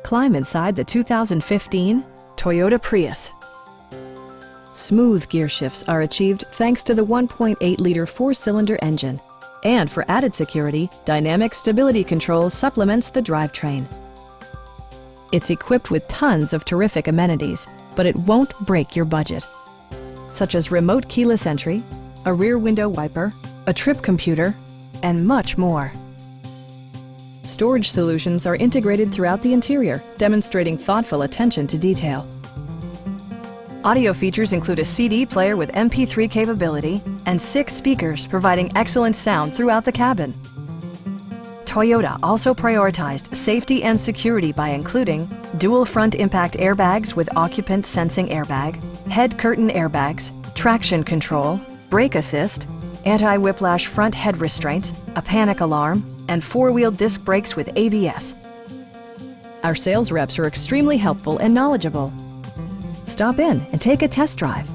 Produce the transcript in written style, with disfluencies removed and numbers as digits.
Climb inside the 2015 Toyota Prius. Smooth gear shifts are achieved thanks to the 1.8-liter four-cylinder engine. And for added security, Dynamic Stability Control supplements the drivetrain. It's equipped with tons of terrific amenities, but it won't break your budget, such as remote keyless entry, a rear window wiper, a trip computer, and much more. Storage solutions are integrated throughout the interior, demonstrating thoughtful attention to detail. Audio features include a CD player with MP3 capability and 6 speakers providing excellent sound throughout the cabin. Toyota also prioritized safety and security by including dual front impact airbags with occupant sensing airbag, head curtain airbags, traction control, brake assist, anti-whiplash front head restraints, a panic alarm, and 4-wheel disc brakes with ABS. Our sales reps are extremely helpful and knowledgeable. Stop in and take a test drive.